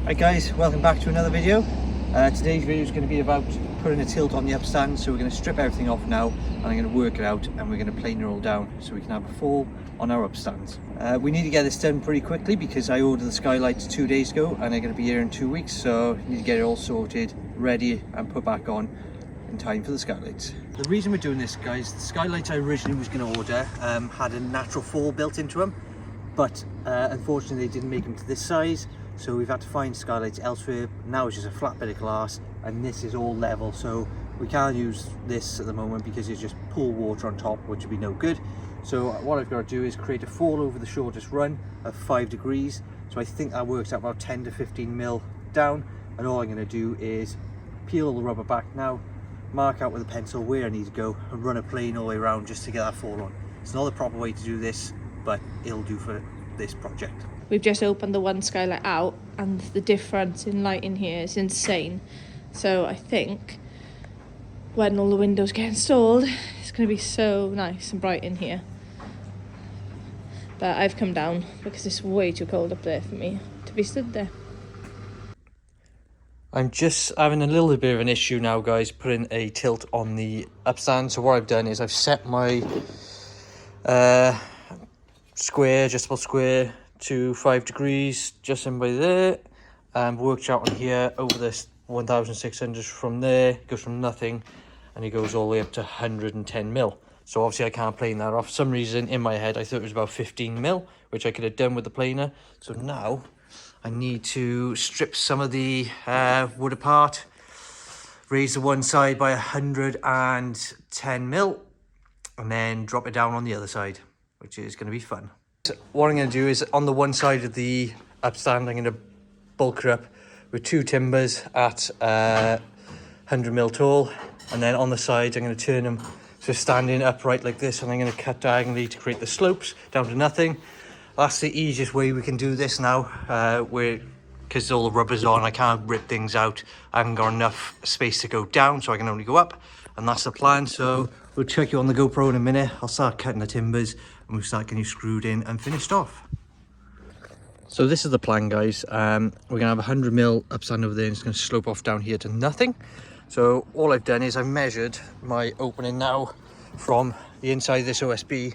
Hi guys, welcome back to another video. Today's video is going to be about putting a tilt on the upstand. So we're going to strip everything off now and I'm going to work it out and we're going to plane it all down so we can have a fall on our upstands. We need to get this done pretty quickly because I ordered the skylights 2 days ago and they're going to be here in 2 weeks, so I need to get it all sorted, ready and put back on in time for the skylights. The reason we're doing this, guys, the skylights I originally was going to order had a natural fall built into them, but unfortunately they didn't make them to this size. So we've had to find skylights elsewhere. Now it's just a flat bit of glass and this is all level, so we can't use this at the moment because it's just pool water on top, which would be no good. So what I've got to do is create a fall over the shortest run of 5 degrees. So I think that works out about 10 to 15 mil down, and all I'm going to do is peel all the rubber back now, mark out with a pencil where I need to go and run a plane all the way around just to get that fall on. It's not the proper way to do this, but it'll do for this project. We've just opened the one skylight out and the difference in light in here is insane. So I think when all the windows get installed, it's going to be so nice and bright in here. But I've come down because it's way too cold up there for me to be stood there. I'm just having a little bit of an issue now, guys, putting a tilt on the upstand. So what I've done is I've set my adjustable square to 5 degrees just in by there, and worked out on here over this 1600 from there. It goes from nothing and it goes all the way up to 110 mil. So obviously I can't plane that off. For some reason in my head I thought it was about 15 mil, which I could have done with the planer. So now I need to strip some of the wood apart, raise the one side by 110 mil and then drop it down on the other side, which is going to be fun. What I'm going to do is on the one side of the upstand, I'm going to bulk her up with 2 timbers at 100 mil tall, and then on the sides I'm going to turn them so standing upright like this, and I'm going to cut diagonally to create the slopes down to nothing. That's the easiest way we can do this now, because all the rubber's on, I can't rip things out. I haven't got enough space to go down, so I can only go up, and that's the plan. So we'll check you on the GoPro in a minute. I'll start cutting the timbers and we'll start getting you screwed in and finished off. So this is the plan, guys. We're gonna have 100 mil upstand over there and it's gonna slope off down here to nothing. So all I've done is I've measured my opening now from the inside of this OSB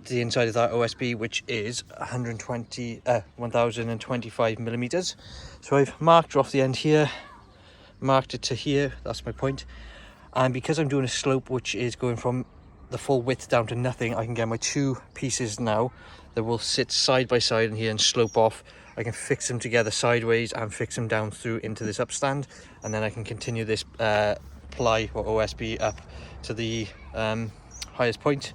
to the inside of that OSB, which is 1025 millimeters. So I've marked off the end here, marked it to here, that's my point. And because I'm doing a slope which is going from the full width down to nothing, I can get my 2 pieces now that will sit side by side in here and slope off. I can fix them together sideways and fix them down through into this upstand, and then I can continue this ply or OSB up to the highest point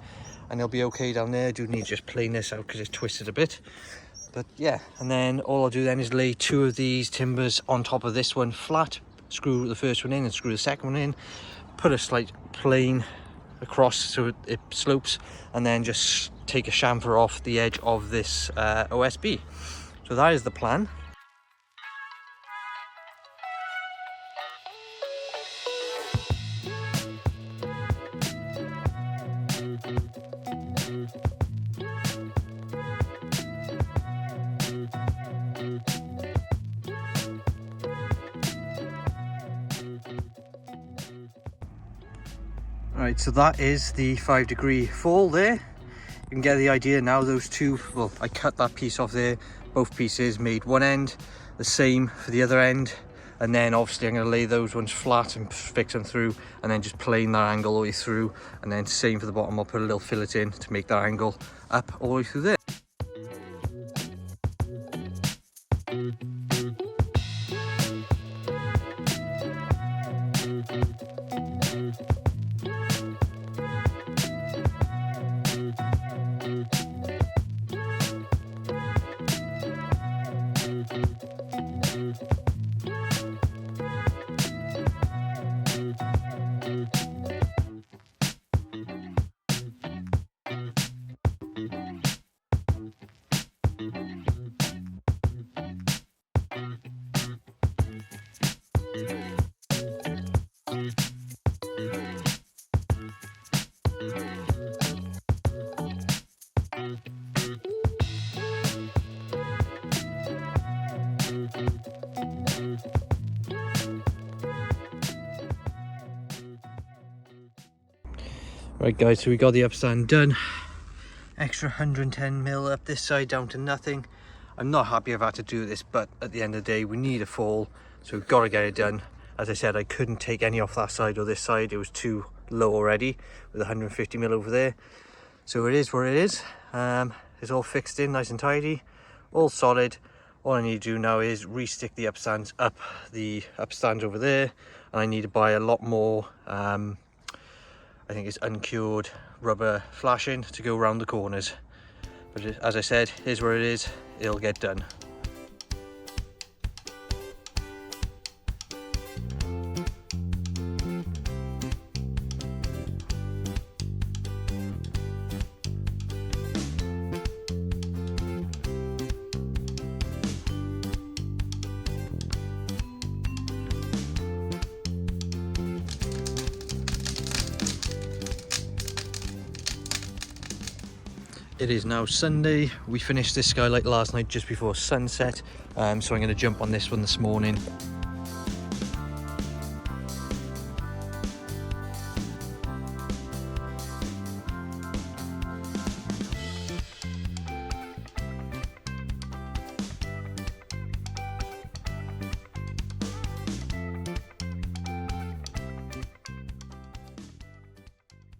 and it'll be okay down there. I do need to just plane this out because it's twisted a bit, but yeah. And then all I'll do then is lay 2 of these timbers on top of this one flat, screw the first one in and screw the second one in, put a slight plane across so it slopes, and then just take a chamfer off the edge of this OSB. So that is the plan. Right, so that is the 5 degree fall there. You can get the idea now. Those 2, well, I cut that piece off there, both pieces, made one end, the same for the other end, and then obviously I'm going to lay those ones flat and fix them through, and then just plane that angle all the way through, and then same for the bottom. I'll put a little fillet in to make that angle up all the way through there. Right guys, so we got the upstand done. Extra 110mm up this side down to nothing. I'm not happy I've had to do this, but at the end of the day we need a fall, so we've got to get it done. As I said, I couldn't take any off that side or this side, it was too low already with 150mm over there. So it is what it is. It's all fixed in nice and tidy, all solid. All I need to do now is re-stick the upstands up the upstand over there, and I need to buy a lot more I think it's Uncured rubber flashing to go around the corners. But as I said, here's where it is, it'll get done. It is now Sunday. We finished this skylight last night just before sunset, so I'm going to jump on this one this morning.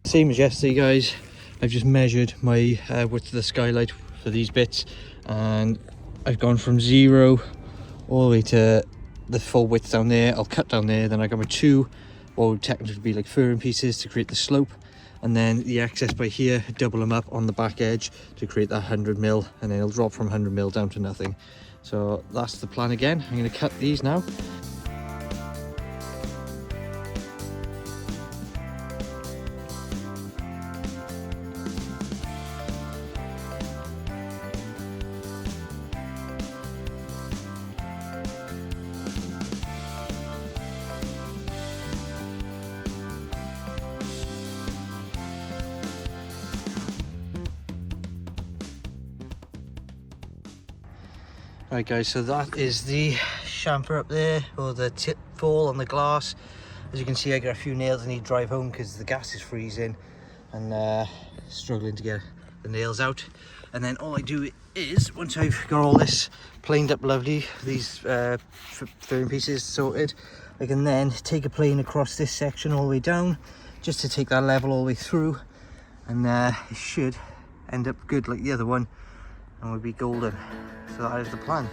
Same as yesterday guys, I've just measured my width of the skylight for these bits, and I've gone from 0 all the way to the full width down there. I'll cut down there, then I got my 2 what would technically be like furring pieces to create the slope, and then the excess by here, double them up on the back edge to create that 100mm, and then it'll drop from 100mm down to nothing. So that's the plan again. I'm going to cut these now. Right guys, so that is the chamfer up there, or the tip fall on the glass. As you can see, I got a few nails I need to drive home because the gas is freezing, and struggling to get the nails out. And then all I do is, once I've got all this planed up lovely, these furring pieces sorted, I can then take a plane across this section all the way down, just to take that level all the way through, and it should end up good like the other one, and we'll be golden. So that is the plan.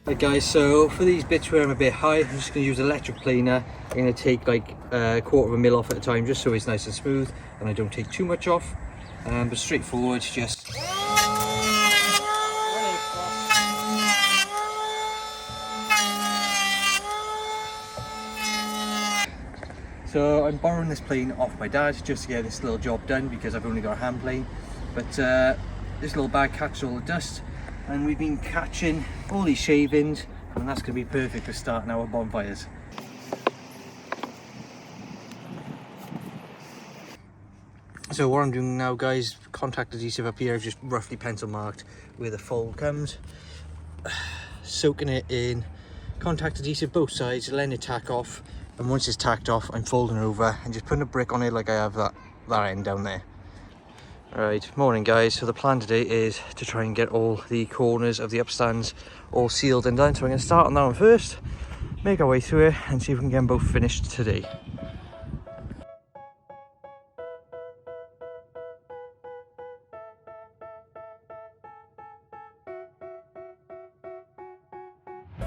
Right guys, so for these bits where I'm a bit high, I'm just going to use electric planer. I'm going to take like a 1/4 off at a time, just so it's nice and smooth and I don't take too much off. But straightforward, just so I'm borrowing this plane off my dad just to get this little job done because I've only got a hand plane. But this little bag catches all the dust, and we've been catching all these shavings, and that's going to be perfect for starting our bonfires. So what I'm doing now guys, contact adhesive up here, I've just roughly pencil marked where the fold comes, soaking it in contact adhesive both sides, letting it tack off, And once it's tacked off, I'm folding over and just putting a brick on it like I have that end down there. Alright, morning guys. So the plan today is to try and get all the corners of the upstands all sealed and done. So I'm going to start on that one first, make our way through it and see if we can get them both finished today.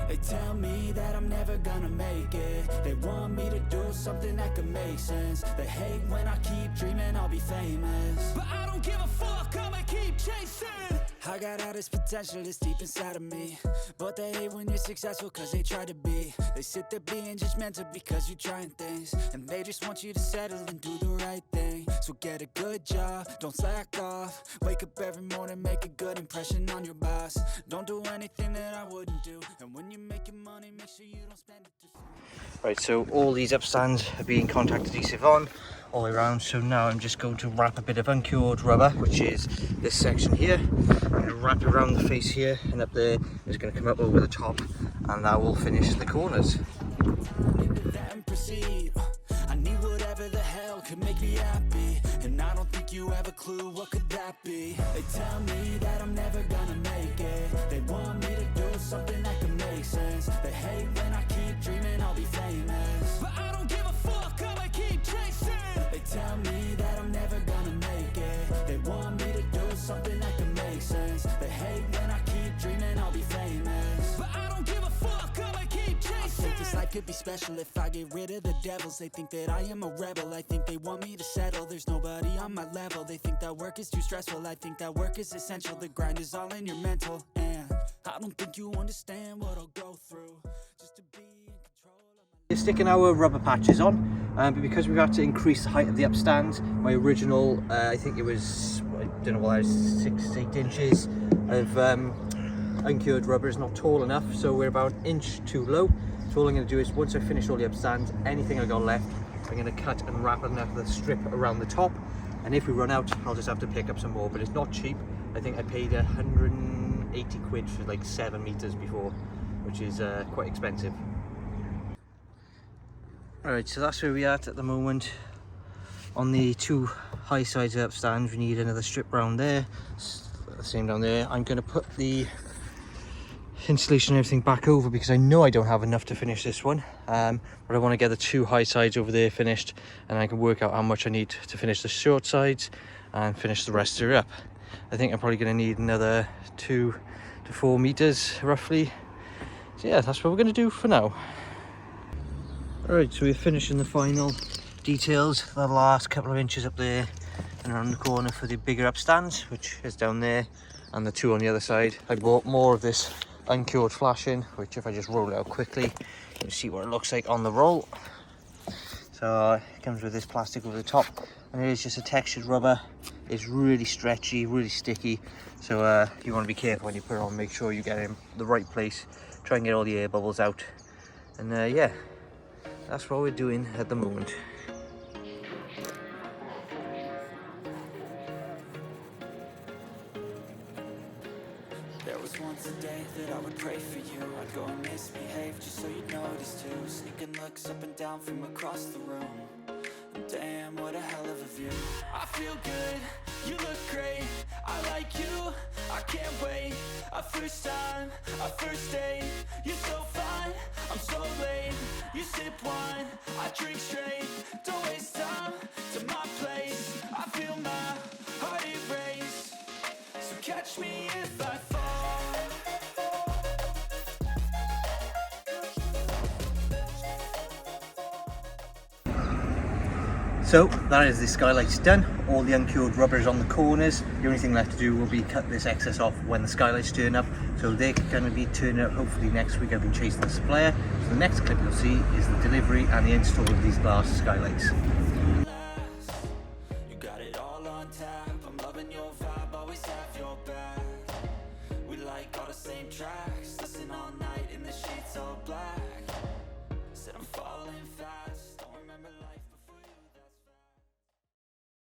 They tell me that I'm never gonna make it. They want me to do something that could make sense. They hate when I keep dreaming I'll be famous, but I don't give a fuck, I'ma keep chasing. I got all this potential that's deep inside of me, but they hate when you're successful cause they try to be. They sit there being judgmental because you're trying things, and they just want you to settle and do the right thing. So get a good job, don't slack off. Wake up every morning, make a good impression on your boss. Don't do anything that I wouldn't do, and when you're making money, make sure you don't spend it too soon. Right, so all these upstands are being contact adhesive on all the way around. So now I'm just going to wrap a bit of uncured rubber, which is this section here. I'm going to wrap it around the face here and up there. It's going to come up over the top, and that will finish the corners. I need whatever the hell could make me happy, and I don't think you have a clue what could that be. They tell me that I'm never gonna make it. They want me to do something that could make sense. They hate when I keep dreaming I'll be famous, but I don't give a fuck, I'ma keep chasing. They tell me that I'm never gonna make it. They want me to do something that could make sense. They hate when I keep dreaming I'll be famous, but I don't give a fuck, I'ma keep chasing. I think this life could be special if I get rid of the devils. They think that I am a rebel, I think they want me to settle. There's nobody on my level. They think that work is too stressful, I think that work is essential. The grind is all in your mental, and I don't think you understand what I'll go through just to be in control of my... We're sticking our rubber patches on, but because we've had to increase the height of the upstand, my original, I think it was, I don't know what that is, 6-8 inches of uncured rubber is not tall enough, so we're about an inch too low. So all I'm going to do is, once I finish all the upstands, anything I got left, I'm going to cut and wrap another strip around the top, and if we run out, I'll just have to pick up some more. But it's not cheap. I think I paid 180 quid for like 7 meters before, which is quite expensive. Alright, so that's where we're at the moment. On the two high sides of the upstand, we need another strip round there, the same down there. I'm going to put the insulation and everything back over because I know I don't have enough to finish this one, but I want to get the two high sides over there finished, and I can work out how much I need to finish the short sides and finish the rest of it up. I think I'm probably going to need another 2 to 4 meters roughly. So yeah, that's what we're going to do for now. Alright, so we're finishing the final details, the last couple of inches up there and around the corner for the bigger upstands, which is down there, and the two on the other side. I bought more of this uncured flashing, which if I just roll it out quickly, you can see what it looks like on the roll. So it comes with this plastic over the top, and it is just a textured rubber. It's really stretchy, really sticky, so you want to be careful when you put it on. Make sure you get it in the right place, try and get all the air bubbles out, and yeah, that's what we're doing at the moment. There was once a day that I would pray for you. I'd go and misbehave just so you'd notice too. Sneaking looks up and down from across the room. And damn, what a hell of a view. I feel good, you look great, I like you, I can't wait. A first time, a first date, you're so fine, I'm so late. You sip wine, I drink straight. Don't waste time to my place. I feel my heart erase. So catch me if I fall. So that is the skylights done. All the uncured rubber is on the corners. The only thing left to do will be cut this excess off when the skylights turn up. So they're going to be turning up hopefully next week. I've been chasing the supplier. So the next clip you'll see is the delivery and the install of these glass skylights. You got it all on tap. I'm loving your vibe, always have your back. We like all the same tracks. Listen all night in the sheets all black. Said I'm falling fast. Don't remember like